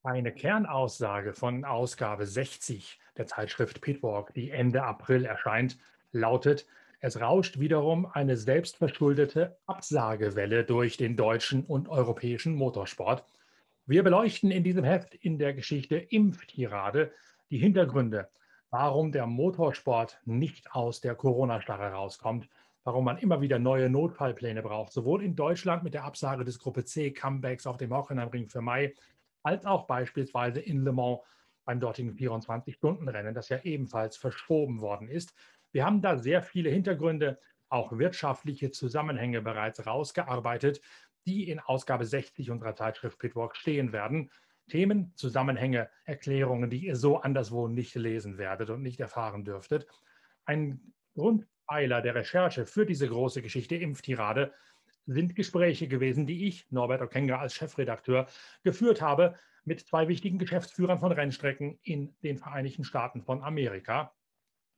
Eine Kernaussage von Ausgabe 60 der Zeitschrift PITWALK, die Ende April erscheint, lautet: Es rauscht wiederum eine selbstverschuldete Absagewelle durch den deutschen und europäischen Motorsport. Wir beleuchten in diesem Heft in der Geschichte Impf-Tirade die Hintergründe, warum der Motorsport nicht aus der Corona-Starre rauskommt, warum man immer wieder neue Notfallpläne braucht, sowohl in Deutschland mit der Absage des Gruppe C Comebacks auf dem Hockenheimring für Mai, als auch beispielsweise in Le Mans beim dortigen 24-Stunden-Rennen, das ja ebenfalls verschoben worden ist. Wir haben da sehr viele Hintergründe, auch wirtschaftliche Zusammenhänge bereits rausgearbeitet, die in Ausgabe 60 unserer Zeitschrift PITWALK stehen werden. Themen, Zusammenhänge, Erklärungen, die ihr so anderswo nicht lesen werdet und nicht erfahren dürftet. Ein Grundpfeiler der Recherche für diese große Geschichte Impf-Tirade sind Gespräche gewesen, die ich, Norbert Ockenga, als Chefredakteur geführt habe mit zwei wichtigen Geschäftsführern von Rennstrecken in den Vereinigten Staaten von Amerika.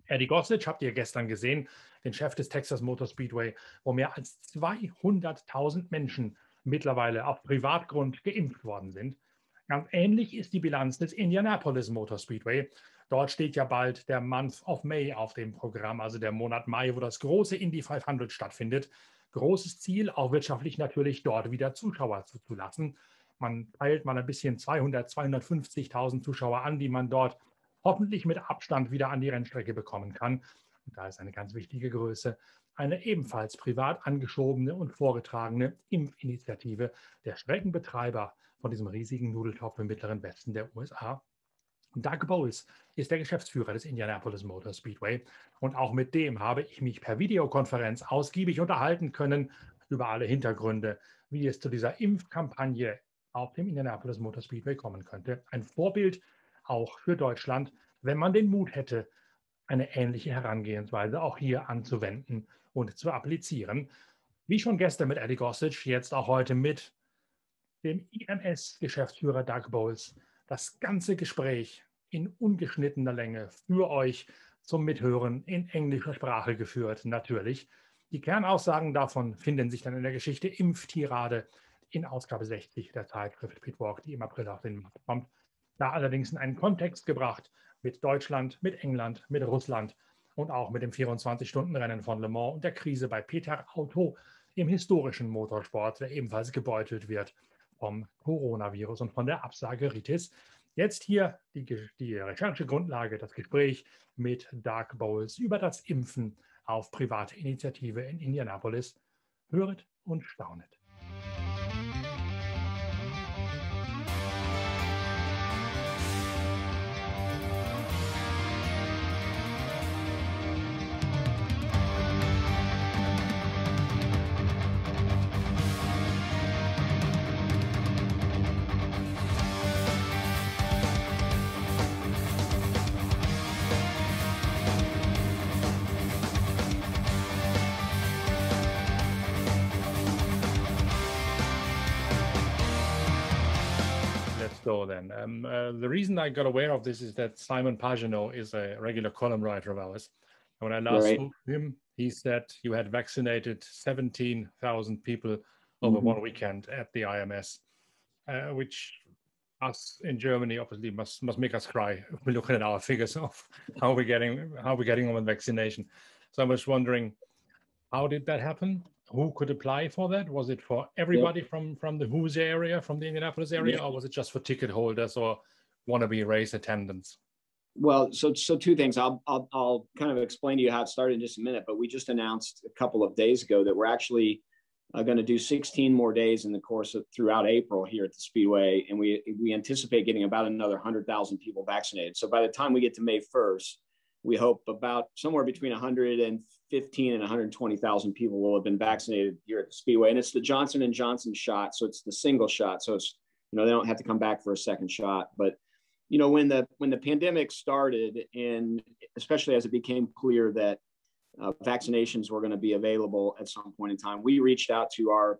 Eddie Gossage habt ihr gestern gesehen, den Chef des Texas Motor Speedway, wo mehr als 200.000 Menschen mittlerweile auf Privatgrund geimpft worden sind. Ganz ähnlich ist die Bilanz des Indianapolis Motor Speedway. Dort steht ja bald der Month of May auf dem Programm, also der Monat Mai, wo das große Indy 500 stattfindet. Großes Ziel, auch wirtschaftlich natürlich, dort wieder Zuschauer zuzulassen. Man peilt mal ein bisschen 250.000 Zuschauer an, die man dort hoffentlich mit Abstand wieder an die Rennstrecke bekommen kann. Und da ist eine ganz wichtige Größe eine ebenfalls privat angeschobene und vorgetragene Impfinitiative der Streckenbetreiber von diesem riesigen Nudeltopf im Mittleren Westen der USA. Doug Boles ist der Geschäftsführer des Indianapolis Motor Speedway und auch mit dem habe ich mich per Videokonferenz ausgiebig unterhalten können über alle Hintergründe, wie es zu dieser Impfkampagne auf dem Indianapolis Motor Speedway kommen könnte. Ein Vorbild auch für Deutschland, wenn man den Mut hätte, eine ähnliche Herangehensweise auch hier anzuwenden und zu applizieren. Wie schon gestern mit Eddie Gossage, jetzt auch heute mit dem IMS-Geschäftsführer Doug Boles. Das ganze Gespräch in ungeschnittener Länge für euch zum Mithören in englischer Sprache geführt, natürlich. Die Kernaussagen davon finden sich dann in der Geschichte Impf-Tirade in Ausgabe 60 der Zeitschrift PITWALK, die im April auf den Markt kommt. Da allerdings in einen Kontext gebracht mit Deutschland, mit England, mit Russland und auch mit dem 24-Stunden-Rennen von Le Mans und der Krise bei Peter Auto im historischen Motorsport, der ebenfalls gebeutelt wird vom Coronavirus und von der Absageritis. Jetzt hier die Recherchegrundlage, das Gespräch mit Doug Boles über das Impfen auf private Initiative in Indianapolis. Höret und staunet. So then, the reason I got aware of this is that Simon Pagenaud is a regular column writer of ours. And when I last spoke to him, he said you had vaccinated 17,000 people over one weekend at the IMS, which us in Germany obviously must make us cry if we're looking at our figures of how we're getting on with vaccination. So I was wondering, how did that happen? Who could apply for that? Was it for everybody from the Who's area, from the Indianapolis area, or was it just for ticket holders or wannabe race attendants? Well, so two things. I'll kind of explain to you how it started in just a minute, but we just announced a couple of days ago that we're actually going to do 16 more days in the course of throughout April here at the Speedway, and we anticipate getting about another 100,000 people vaccinated. So by the time we get to May 1st, we hope about somewhere between 115 and 120,000 people will have been vaccinated here at the Speedway. And it's the Johnson & Johnson shot. So it's the single shot. So it's, they don't have to come back for a second shot. But, when the pandemic started, and especially as it became clear that vaccinations were going to be available at some point in time, we reached out to our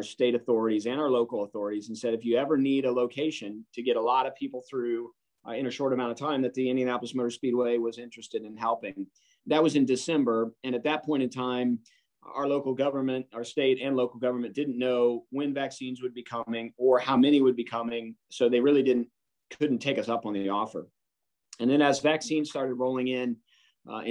state authorities and our local authorities and said, if you ever need a location to get a lot of people through in a short amount of time, that the Indianapolis Motor Speedway was interested in helping. That was in December. And at that point in time, our local government, our state and local government didn't know when vaccines would be coming or how many would be coming. So they really didn't couldn't take us up on the offer. And then as vaccines started rolling in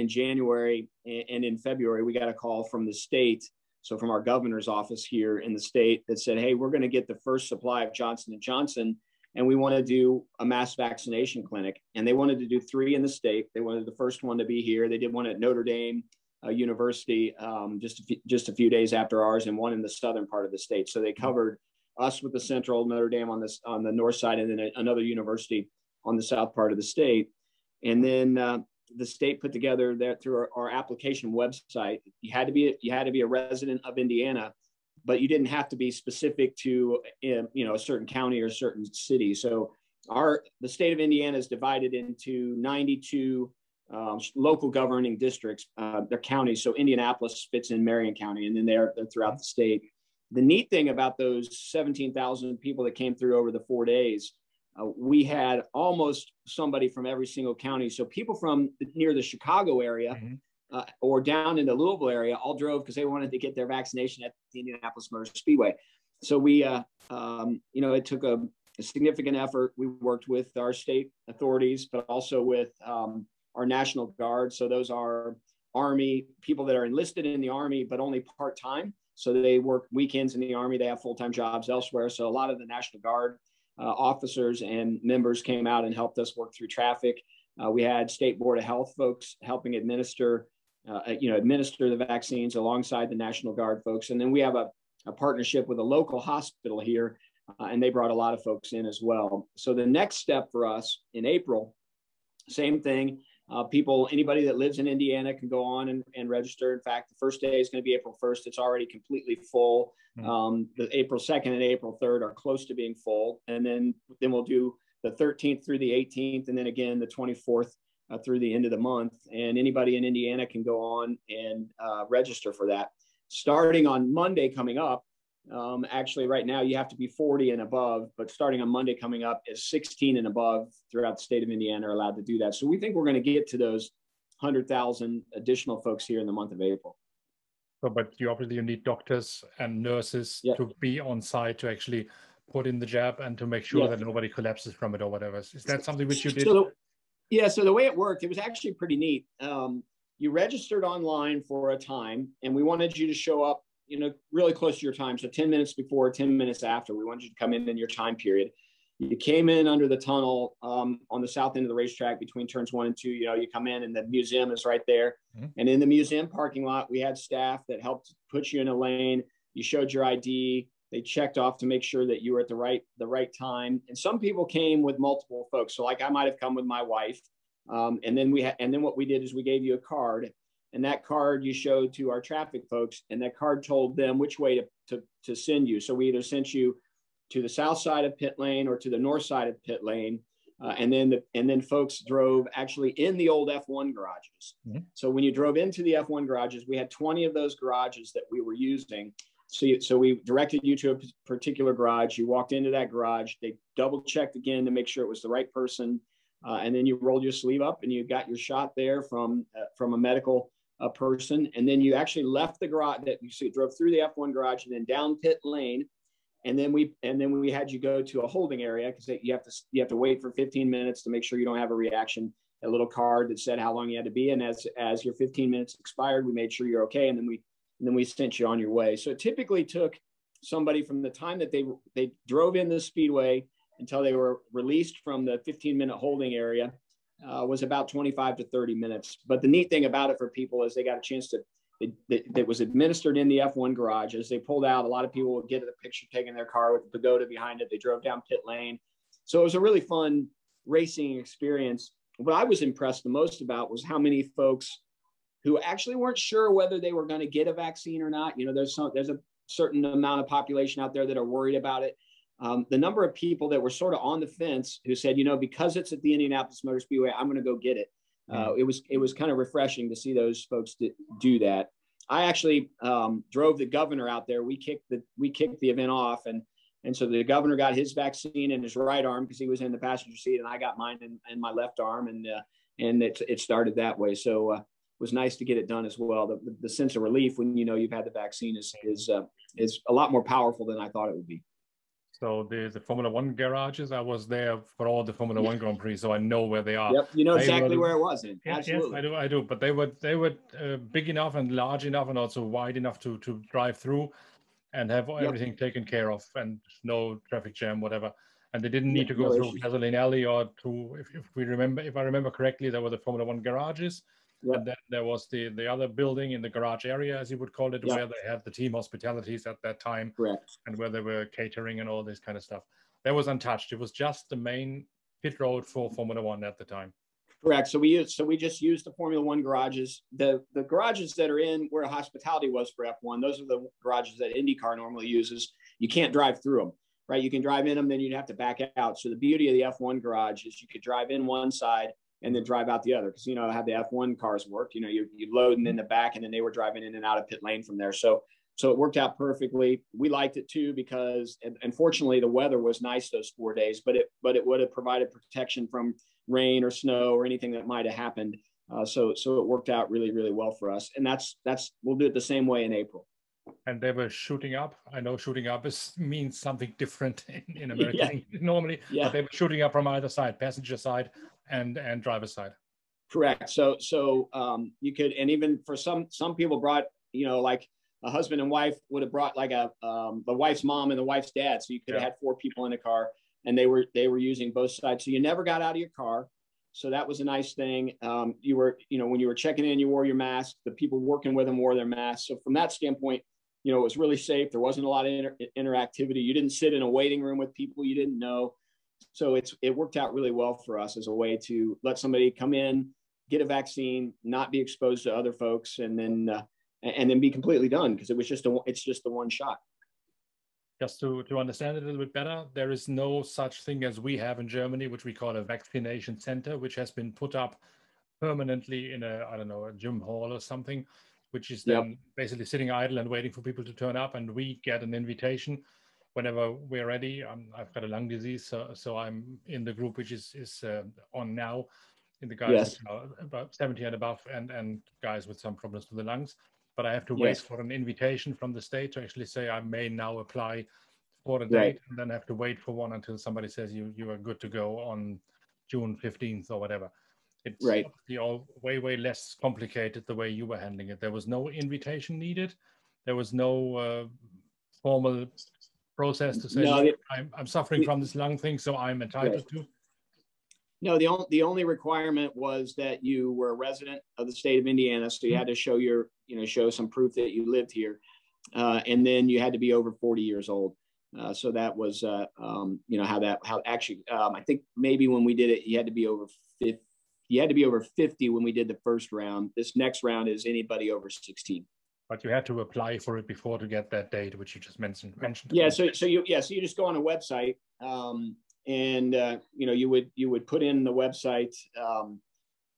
January and in February, we got a call from the state. So from our governor's office here in the state that said, hey, we're going to get the first supply of Johnson & Johnson, and we want to do a mass vaccination clinic. And they wanted to do 3 in the state. They wanted the first one to be here. They did one at Notre Dame University just a few days after ours, and one in the southern part of the state. So they covered us with the central, Notre Dame on the north side, and then another university on the south part of the state. And then the state put together that through our application website. You had to be a resident of Indiana, but you didn't have to be specific to a certain county or a certain city. So the state of Indiana is divided into 92 local governing districts. They're counties. So Indianapolis fits in Marion County, and then they're throughout the state. The neat thing about those 17,000 people that came through over the 4 days, we had almost somebody from every single county. So people from near the Chicago area or down in the Louisville area all drove because they wanted to get their vaccination at the Indianapolis Motor Speedway. So we, it took a significant effort. We worked with our state authorities, but also with our National Guard. So those are Army people that are enlisted in the Army, but only part-time. So they work weekends in the Army. They have full-time jobs elsewhere. So a lot of the National Guard officers and members came out and helped us work through traffic. We had State Board of Health folks helping administer the vaccines alongside the National Guard folks. And then we have a partnership with a local hospital here, and they brought a lot of folks in as well. So the next step for us in April, same thing. Anybody that lives in Indiana can go on and register. In fact, the first day is going to be April 1st. It's already completely full. The April 2nd and April 3rd are close to being full. And then we'll do the 13th through the 18th, and then again, the 24th through the end of the month. And anybody in Indiana can go on and register for that. Starting on Monday coming up, actually right now you have to be 40 and above, but starting on Monday coming up is 16 and above throughout the state of Indiana are allowed to do that. So we think we're going to get to those 100,000 additional folks here in the month of April. So, but you need doctors and nurses to be on site to actually put in the jab and to make sure that nobody collapses from it or whatever. Is that something which you did? So the way it worked, it was actually pretty neat. You registered online for a time, and we wanted you to show up really close to your time. So 10 minutes before, 10 minutes after, we wanted you to come in your time period. You came in under the tunnel on the south end of the racetrack between turns 1 and 2. You come in and the museum is right there. And in the museum parking lot, we had staff that helped put you in a lane. You showed your ID. They checked off to make sure that you were at the right time. And some people came with multiple folks. So like I might have come with my wife. And then what we did is we gave you a card. And that card you showed to our traffic folks, and that card told them which way to send you. So we either sent you to the south side of pit lane or to the north side of pit lane. And then folks drove actually in the old F1 garages. So when you drove into the F1 garages, we had 20 of those garages that we were using. So we directed you to a particular garage. You walked into that garage. They double checked again to make sure it was the right person. And then you rolled your sleeve up and you got your shot there from a medical person. And then you actually left the garage. You drove through the F1 garage and then down pit lane. And then we had you go to a holding area because you have to wait for 15 minutes to make sure you don't have a reaction. A little card that said how long you had to be. And as your 15 minutes expired, we made sure you're okay. And then we sent you on your way. So it typically took somebody from the time that they drove in the speedway until they were released from the 15-minute holding area was about 25 to 30 minutes. But the neat thing about it for people is they got a chance to, that was administered in the F1 garages. They pulled out, a lot of people would get a picture taking their car with the pagoda behind it. They drove down pit lane. So it was a really fun racing experience. What I was impressed the most about was how many folks who actually weren't sure whether they were going to get a vaccine or not. There's a certain amount of population out there that are worried about it. The number of people that were sort of on the fence who said, because it's at the Indianapolis Motor Speedway, I'm going to go get it. It was kind of refreshing to see those folks do that. I actually drove the governor out there. We kicked the event off, and so the governor got his vaccine in his right arm because he was in the passenger seat, and I got mine in my left arm, and it started that way. So it was nice to get it done as well. The sense of relief when you've had the vaccine is a lot more powerful than I thought it would be. So the Formula One garages, I was there for all the Formula One Grand Prix, so I know where they are. Yep, you know exactly where it was. Absolutely. Yes, I do. But they were big enough and large enough and also wide enough to drive through and have everything taken care of and no traffic jam, whatever. And they didn't need to go through Gasoline Alley or to, if I remember correctly, there were the Formula One garages. Yep. And then there was the other building in the garage area, as you would call it, where they had the team hospitalities at that time. Correct. And where they were catering and all this kind of stuff. That was untouched. It was just the main pit road for Formula One at the time. Correct. So we just used the Formula One garages. The garages that are in where hospitality was for F1, those are the garages that IndyCar normally uses. You can't drive through them, right? You can drive in them, then you'd have to back out. So the beauty of the F1 garage is you could drive in one side and then drive out the other, because you know how the F1 cars work. You know, you load them in the back, and then they were driving in and out of pit lane from there. So it worked out perfectly. We liked it too because, unfortunately, the weather was nice those 4 days, but it would have provided protection from rain or snow or anything that might have happened. So it worked out really, really well for us. And that's we'll do it the same way in April. And they were shooting up. I know shooting up means something different in America normally, but they were shooting up from either side, passenger side and driver side. Correct. So you could, and even for some people brought, you know, like a husband and wife would have brought like the wife's mom and the wife's dad. So you could have had 4 people in a car, and they were using both sides. So you never got out of your car. So that was a nice thing. You were, you know, when you were checking in, you wore your mask. The people working with them wore their masks. So from that standpoint, you know, it was really safe. There wasn't a lot of interactivity. You didn't sit in a waiting room with people you didn't know. So it worked out really well for us as a way to let somebody come in, get a vaccine, not be exposed to other folks, and then be completely done, because it's just the one shot. Just to understand it a little bit better, there is no such thing as we have in Germany, which we call a vaccination center, which has been put up permanently in a gym hall or something, which is then basically sitting idle and waiting for people to turn up, and we get an invitation whenever we're ready. I've got a lung disease, so I'm in the group which is on now, in the guys which are about 70 and above, and guys with some problems with the lungs. But I have to wait for an invitation from the state to actually say I may now apply for a date, and then I have to wait for one until somebody says you are good to go on June 15th or whatever. It's all way less complicated the way you were handling it. There was no invitation needed. There was no formal process to say, I'm suffering from this lung thing, so I'm entitled to. No, the only requirement was that you were a resident of the state of Indiana, so you had to show some proof that you lived here, and then you had to be over 40 years old. So that was I think maybe when we did it, you had to be over 50. You had to be over 50 when we did the first round. This next round is anybody over 16. But you had to apply for it before to get that date, which you just mentioned. Yeah. So you just go on a website. And you would put in the website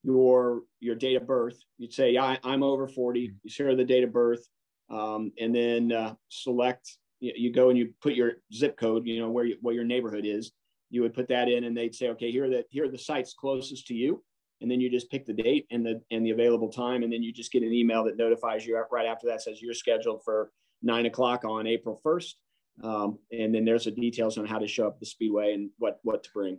your date of birth. You'd say, I'm over 40. You share the date of birth, and then select. You go and you put your zip code. You know what your neighborhood is. You would put that in, and they'd say, okay, here are the sites closest to you, and then you just pick the date and the available time, and then you just get an email that notifies you right after that, says you're scheduled for 9 o'clock on April 1st. And then there's the details on how to show up at the Speedway and what to bring.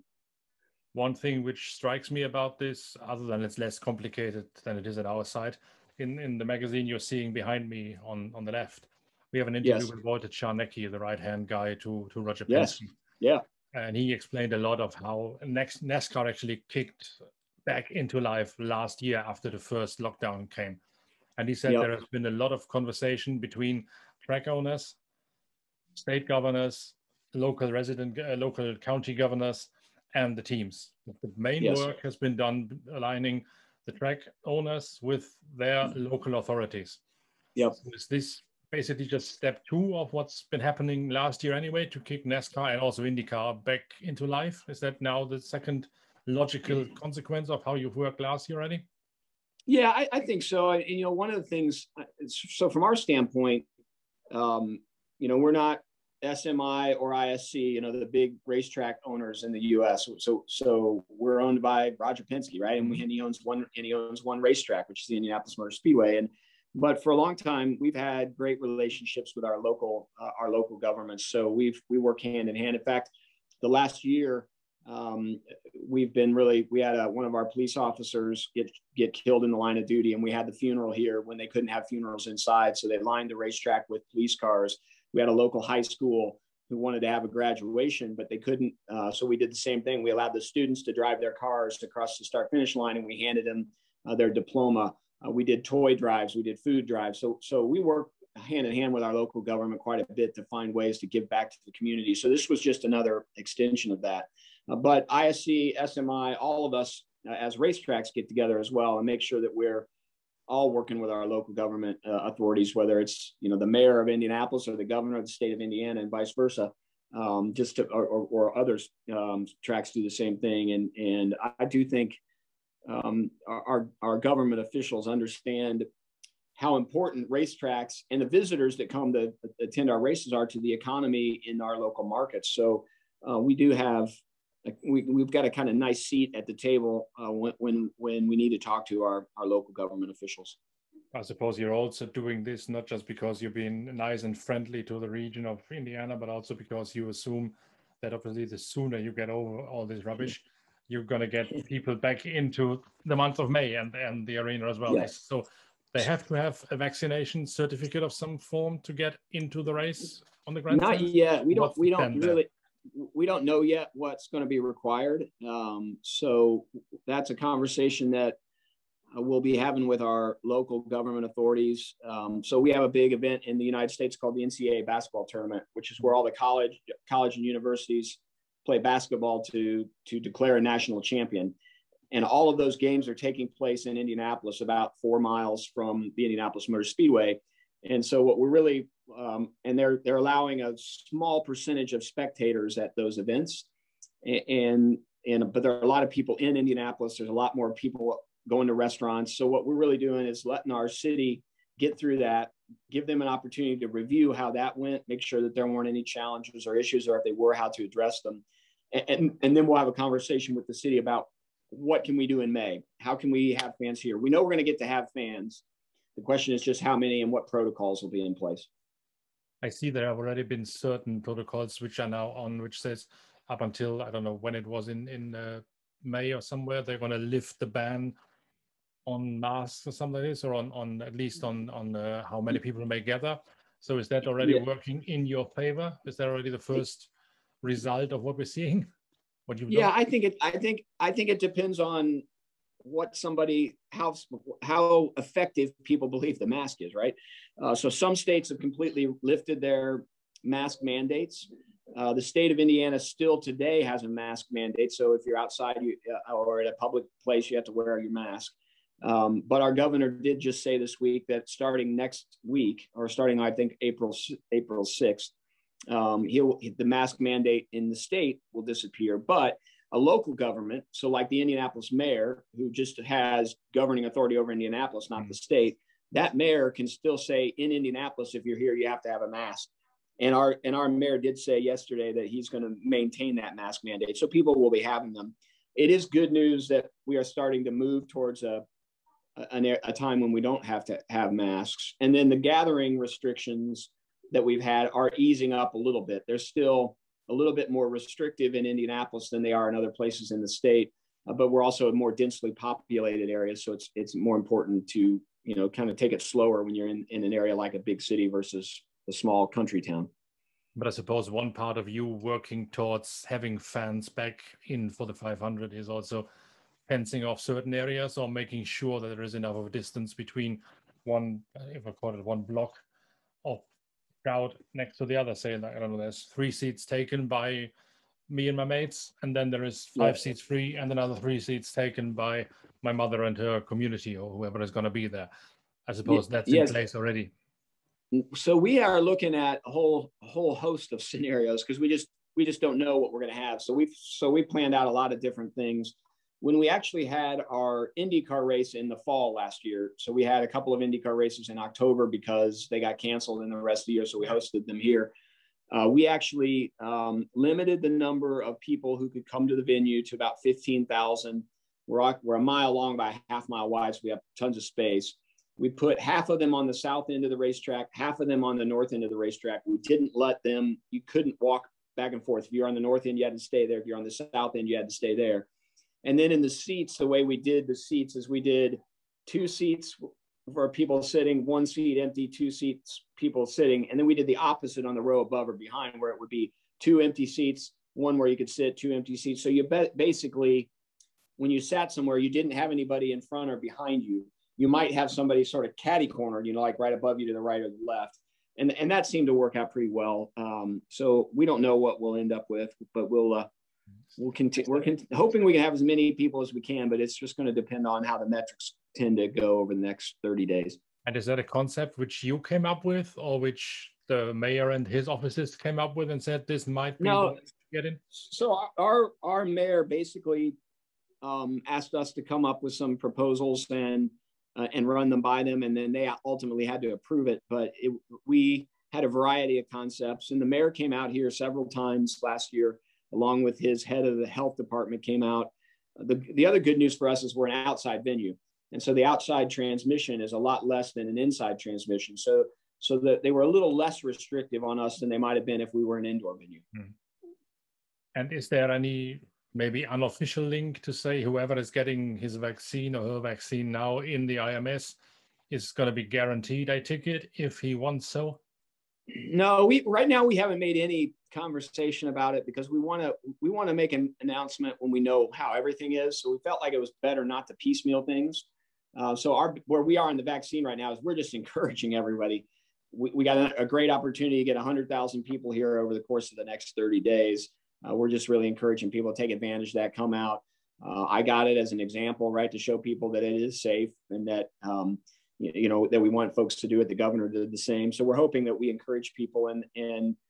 One thing which strikes me about this, other than it's less complicated than it is at our side, in the magazine you're seeing behind me on the left, we have an interview with Walter Czarnecki, the right-hand guy to Roger Penske. Yeah. And he explained a lot of how NASCAR actually kicked back into life last year after the first lockdown came. And he said there has been a lot of conversation between track owners, state governors, local county governors, and the teams. The main work has been done aligning the track owners with their local authorities. Yep. So is this basically just step 2 of what's been happening last year anyway, to kick NASCAR and also IndyCar back into life? Is that now the second logical consequence of how you've worked last year already? Yeah, I think so. And, one of the things, so from our standpoint, we're not SMI or ISC, the big racetrack owners in the U.S. So we're owned by Roger Penske, right? And he owns one racetrack, which is the Indianapolis Motor Speedway. But for a long time, we've had great relationships with our local governments. So we work hand in hand. In fact, the last year, we had one of our police officers get killed in the line of duty, and we had the funeral here when they couldn't have funerals inside. So they lined the racetrack with police cars. We had a local high school who wanted to have a graduation, but they couldn't. So we did the same thing. We allowed the students to drive their cars across the start finish line, and we handed them their diploma. We did toy drives, we did food drives. So we work hand in hand with our local government quite a bit to find ways to give back to the community. So this was just another extension of that. But ISC, SMI, all of us as racetracks get together as well and make sure that we're all working with our local government authorities, whether it's the mayor of Indianapolis or the governor of the state of Indiana and vice versa, or others. Tracks do the same thing, and I do think our government officials understand how important racetracks and the visitors that come to attend our races are to the economy in our local markets. So we've got a kind of nice seat at the table when we need to talk to our local government officials. I suppose you're also doing this not just because you've been nice and friendly to the region of Indiana, but also because you assume that obviously the sooner you get over all this rubbish, you're going to get people back into the month of May and the arena as well. Yes. So they have to have a vaccination certificate of some form to get into the race on the grandstand? Not yet. We don't know yet what's going to be required. So that's a conversation that we'll be having with our local government authorities. So we have a big event in the United States called the NCAA basketball tournament, which is where all the college and universities play basketball to declare a national champion. And all of those games are taking place in Indianapolis, about 4 miles from the Indianapolis Motor Speedway. And so what we're really, and they're allowing a small percentage of spectators at those events. But there are a lot of people in Indianapolis. There's a lot more people going to restaurants. So what we're really doing is letting our city get through that, give them an opportunity to review how that went, make sure that there weren't any challenges or issues, or if they were, how to address them. And then we'll have a conversation with the city about what can we do in May? How can we have fans here? We know we're going to get to have fans. The question is just how many and what protocols will be in place. I see there have already been certain protocols which are now on, which says up until, I don't know when it was in May or somewhere, they're going to lift the ban on masks or something like this, or on at least on how many people may gather. So is that already working in your favor? Is that already the first result of what we're seeing? What you've done? I think it depends on what how effective people believe the mask is, right? So some states have completely lifted their mask mandates. The state of Indiana still today has a mask mandate. So if you're outside or at a public place, you have to wear your mask. But our governor did just say this week that starting next week, or starting, I think, April 6th, the mask mandate in the state will disappear. But a local government, so like the Indianapolis mayor, who just has governing authority over Indianapolis, not the state, that mayor can still say in Indianapolis, if you're here, you have to have a mask. And our mayor did say yesterday that he's going to maintain that mask mandate. So people will be having them. It is good news that we are starting to move towards a time when we don't have to have masks. And then the gathering restrictions that we've had are easing up a little bit. They're still a little bit more restrictive in Indianapolis than they are in other places in the state, but we're also a more densely populated area. So it's more important to, kind of take it slower when you're in an area like a big city versus a small country town. But I suppose one part of you working towards having fans back in for the 500 is also fencing off certain areas, or making sure that there is enough of a distance between one block of crowd next to the other. Say, like, I don't know, there's 3 seats taken by me and my mates, and then there is 5 seats free, and another 3 seats taken by my mother and her community, or whoever is going to be there. I suppose that's in place already. So we are looking at a whole host of scenarios, because we just don't know what we're going to have. So we planned out a lot of different things. When we actually had our IndyCar race in the fall last year, so we had a couple of IndyCar races in October because they got canceled in the rest of the year, so we hosted them here. We actually limited the number of people who could come to the venue to about 15,000. We're a mile long by a half mile wide, so we have tons of space. We put half of them on the south end of the racetrack, half of them on the north end of the racetrack. We didn't let them, you couldn't walk back and forth. If you're on the north end, you had to stay there. If you're on the south end, you had to stay there. And then in the seats, the way we did the seats is we did 2 seats for people sitting, 1 seat empty, 2 seats, people sitting. And then we did the opposite on the row above or behind, where it would be 2 empty seats, 1 where you could sit, 2 empty seats. So you basically, when you sat somewhere, you didn't have anybody in front or behind you. You might have somebody sort of catty cornered, like right above you to the right or the left. And that seemed to work out pretty well. So we don't know what we'll end up with, but we'll continue. We're hoping we can have as many people as we can, but it's just going to depend on how the metrics tend to go over the next 30 days. And is that a concept which you came up with, or which the mayor and his offices came up with and said this might be no? Get in? So our mayor basically asked us to come up with some proposals and run them by them, and then they ultimately had to approve it. But we had a variety of concepts, and the mayor came out here several times last year, along with his head of the health department came out. The other good news for us is we're an outside venue, and so the outside transmission is a lot less than an inside transmission. So that they were a little less restrictive on us than they might have been if we were an indoor venue. And is there any maybe unofficial link to say whoever is getting his vaccine or her vaccine now in the IMS is going to be guaranteed a ticket if he wants so? No, right now we haven't made any conversation about it because we want to make an announcement when we know how everything is. So we felt like it was better not to piecemeal things. So where we are in the vaccine right now is we're just encouraging everybody. We got a great opportunity to get 100,000 people here over the course of the next 30 days. We're just really encouraging people to take advantage of that, come out. I got it as an example, right, to show people that it is safe and that, that we want folks to do it. The governor did the same. So we're hoping that we encourage people, and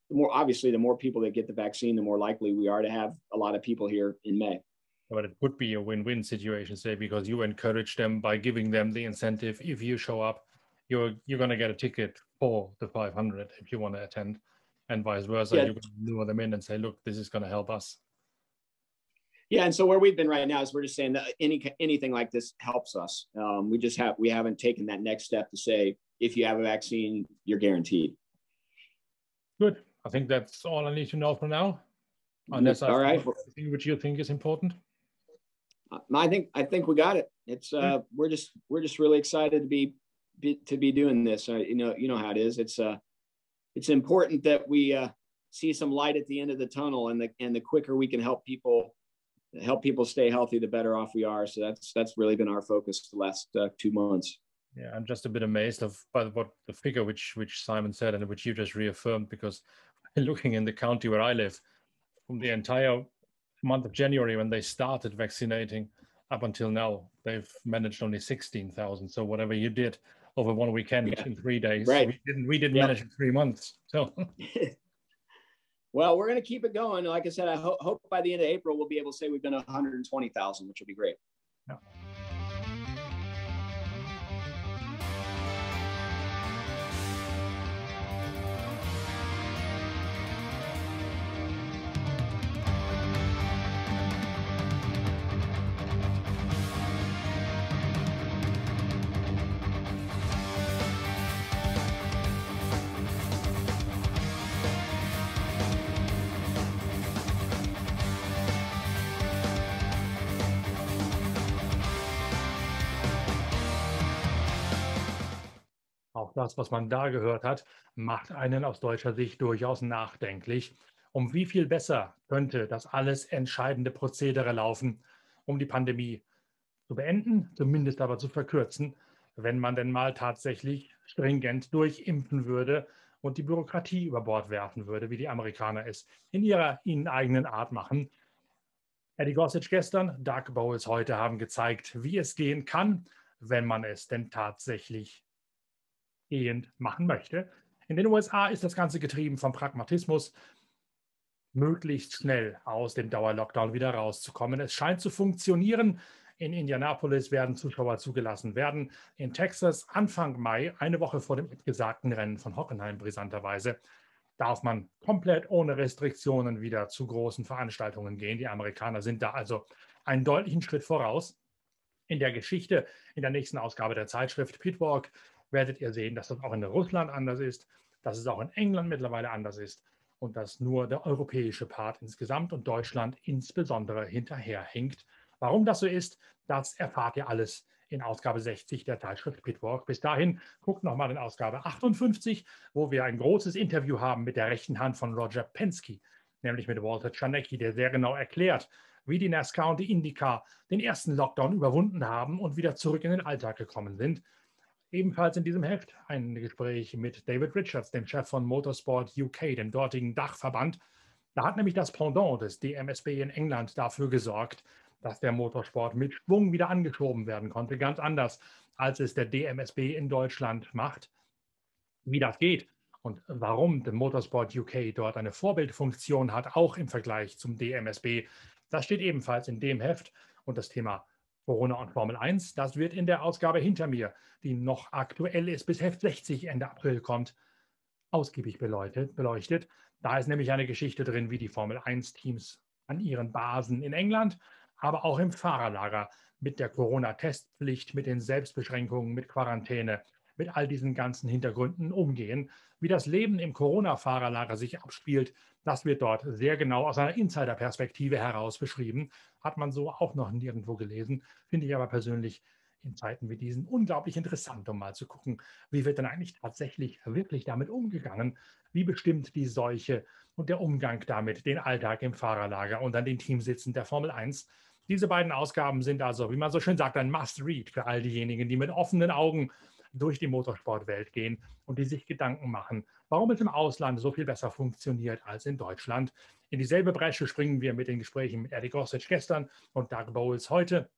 the more people that get the vaccine, the more likely we are to have a lot of people here in May. But it would be a win-win situation, say, because you encourage them by giving them the incentive. If you show up, you're going to get a ticket for the 500 if you want to attend, and vice versa. Yeah. You can lure them in and say, look, this is going to help us. Yeah, and so where we've been right now is we're just saying that anything like this helps us. We haven't taken that next step to say, if you have a vaccine, you're guaranteed. Good. I think that's all I need to know for now. Unless all right, anything which you think is important. I think we got it. It's we're just really excited to be doing this. You know how it is. It's important that we see some light at the end of the tunnel, and the quicker we can help people stay healthy, the better off we are. So that's really been our focus the last 2 months. Yeah, I'm just a bit amazed by what the figure which Simon said and which you just reaffirmed, because looking in the county where I live, from the entire month of January when they started vaccinating up until now, they've managed only 16,000. So whatever you did over one weekend in 3 days, right. we didn't manage in 3 months. So. Well, we're going to keep it going. Like I said, I hope by the end of April, we'll be able to say we've done 120,000, which will be great. Yeah. Auch das, was man da gehört hat, macht einen aus deutscher Sicht durchaus nachdenklich. Um wie viel besser könnte das alles entscheidende Prozedere laufen, um die Pandemie zu beenden, zumindest aber zu verkürzen, wenn man denn mal tatsächlich stringent durchimpfen würde und die Bürokratie über Bord werfen würde, wie die Amerikaner es in ihrer ihnen eigenen Art machen. Eddie Gossage gestern, Doug Boles heute haben gezeigt, wie es gehen kann, wenn man es denn tatsächlich machen möchte. In den USA ist das Ganze getrieben vom Pragmatismus, möglichst schnell aus dem Dauerlockdown wieder rauszukommen. Es scheint zu funktionieren. In Indianapolis werden Zuschauer zugelassen werden. In Texas Anfang Mai, eine Woche vor dem gesagten Rennen von Hockenheim brisanterweise, darf man komplett ohne Restriktionen wieder zu großen Veranstaltungen gehen. Die Amerikaner sind da also einen deutlichen Schritt voraus. In der Geschichte, in der nächsten Ausgabe der Zeitschrift PITWALK, werdet ihr sehen, dass das auch in Russland anders ist, dass es auch in England mittlerweile anders ist und dass nur der europäische Part insgesamt und Deutschland insbesondere hinterherhinkt. Warum das so ist, das erfahrt ihr alles in Ausgabe 60 der Zeitschrift PITWALK. Bis dahin guckt nochmal in Ausgabe 58, wo wir ein großes Interview haben mit der rechten Hand von Roger Penske, nämlich mit Walter Czarnecki, der sehr genau erklärt, wie die NASCAR und die IndyCar den ersten Lockdown überwunden haben und wieder zurück in den Alltag gekommen sind. Ebenfalls in diesem Heft ein Gespräch mit David Richards, dem Chef von Motorsport UK, dem dortigen Dachverband. Da hat nämlich das Pendant des DMSB in England dafür gesorgt, dass der Motorsport mit Schwung wieder angeschoben werden konnte. Ganz anders, als es der DMSB in Deutschland macht. Wie das geht und warum der Motorsport UK dort eine Vorbildfunktion hat, auch im Vergleich zum DMSB, das steht ebenfalls in dem Heft. Und das Thema Corona und Formel 1, das wird in der Ausgabe hinter mir, die noch aktuell ist, bis Heft 60 Ende April kommt, ausgiebig beleuchtet. Da ist nämlich eine Geschichte drin, wie die Formel 1-Teams an ihren Basen in England, aber auch im Fahrerlager mit der Corona-Testpflicht, mit den Selbstbeschränkungen, mit Quarantäne, mit all diesen ganzen Hintergründen umgehen. Wie das Leben im Corona-Fahrerlager sich abspielt, das wird dort sehr genau aus einer Insider-Perspektive heraus beschrieben. Hat man so auch noch nirgendwo gelesen, finde ich aber persönlich in Zeiten wie diesen unglaublich interessant, um mal zu gucken, wie wird denn eigentlich tatsächlich wirklich damit umgegangen? Wie bestimmt die Seuche und der Umgang damit den Alltag im Fahrerlager und an den Teamsitzen der Formel 1? Diese beiden Ausgaben sind also, wie man so schön sagt, ein Must-Read für all diejenigen, die mit offenen Augen durch die Motorsportwelt gehen und die sich Gedanken machen, warum es im Ausland so viel besser funktioniert als in Deutschland. In dieselbe Bresche springen wir mit den Gesprächen mit Eddie Gossage gestern und Doug Boles heute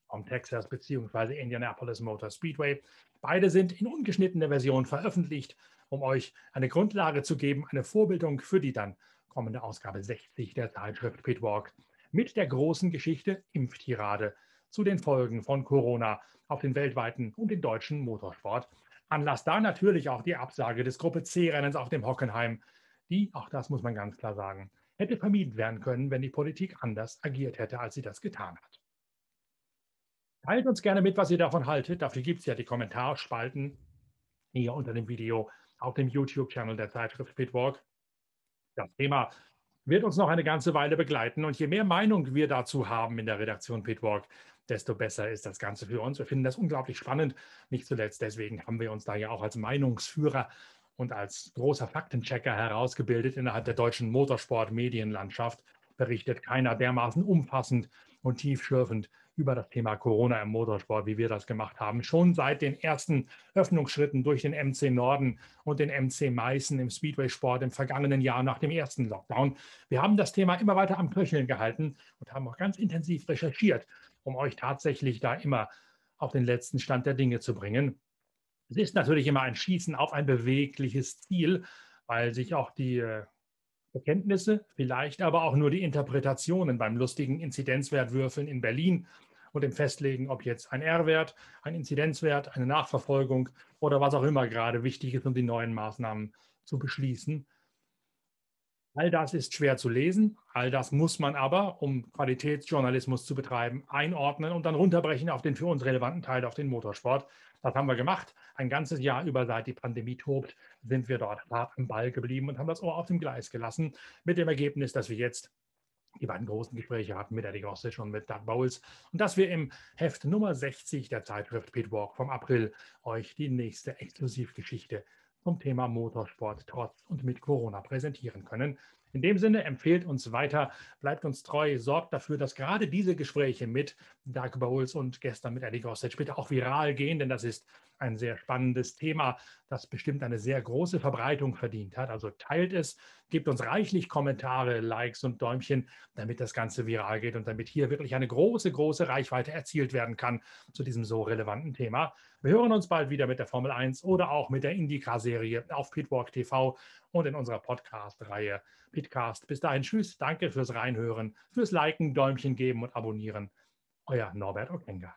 vom Texas bzw. Indianapolis Motor Speedway. Beide sind in ungeschnittener Version veröffentlicht, um euch eine Grundlage zu geben, eine Vorbildung für die dann kommende Ausgabe 60 der Zeitschrift PITWALK mit der großen Geschichte Impf-Tirade zu den Folgen von Corona auf den weltweiten und den deutschen Motorsport. Anlass da natürlich auch die Absage des Gruppe C-Rennens auf dem Hockenheim, die, auch das muss man ganz klar sagen, hätte vermieden werden können, wenn die Politik anders agiert hätte, als sie das getan hat. Teilt uns gerne mit, was ihr davon haltet. Dafür gibt es ja die Kommentarspalten hier unter dem Video auf dem YouTube-Channel der Zeitschrift PITWALK. Das Thema wird uns noch eine ganze Weile begleiten und je mehr Meinung wir dazu haben in der Redaktion PITWALK, desto besser ist das Ganze für uns. Wir finden das unglaublich spannend. Nicht zuletzt deswegen haben wir uns da ja auch als Meinungsführer und als großer Faktenchecker herausgebildet innerhalb der deutschen Motorsport-Medienlandschaft. Berichtet keiner dermaßen umfassend und tiefschürfend über das Thema Corona im Motorsport, wie wir das gemacht haben. Schon seit den ersten Öffnungsschritten durch den MC Norden und den MC Meißen im Speedway-Sport im vergangenen Jahr nach dem ersten Lockdown. Wir haben das Thema immer weiter am Köcheln gehalten und haben auch ganz intensiv recherchiert, um euch tatsächlich da immer auf den letzten Stand der Dinge zu bringen. Es ist natürlich immer ein Schießen auf ein bewegliches Ziel, weil sich auch die Erkenntnisse, vielleicht aber auch nur die Interpretationen beim lustigen Inzidenzwertwürfeln in Berlin und dem Festlegen, ob jetzt ein R-Wert, ein Inzidenzwert, eine Nachverfolgung oder was auch immer gerade wichtig ist, um die neuen Maßnahmen zu beschließen. All das ist schwer zu lesen, all das muss man aber, um Qualitätsjournalismus zu betreiben, einordnen und dann runterbrechen auf den für uns relevanten Teil, auf den Motorsport. Das haben wir gemacht. Ein ganzes Jahr über, seit die Pandemie tobt, sind wir dort hart am Ball geblieben und haben das Ohr auf dem Gleis gelassen, mit dem Ergebnis, dass wir jetzt die beiden großen Gespräche hatten mit Eddie Gossage und mit Doug Boles und dass wir im Heft Nummer 60 der Zeitschrift PITWALK vom April euch die nächste Exklusivgeschichte zum Thema Motorsport trotz und mit Corona präsentieren können. In dem Sinne, empfehlt uns weiter, bleibt uns treu, sorgt dafür, dass gerade diese Gespräche mit Doug Boles und gestern mit Eddie Gossage bitte auch viral gehen, denn das ist ein sehr spannendes Thema, das bestimmt eine sehr große Verbreitung verdient hat. Also teilt es, gebt uns reichlich Kommentare, Likes und Däumchen, damit das Ganze viral geht und damit hier wirklich eine große, große Reichweite erzielt werden kann zu diesem so relevanten Thema. Wir hören uns bald wieder mit der Formel 1 oder auch mit der IndyCar-Serie auf PITWALK TV und in unserer Podcast-Reihe Pitcast. Bis dahin, tschüss, danke fürs Reinhören, fürs Liken, Däumchen geben und abonnieren. Euer Norbert Ockenga.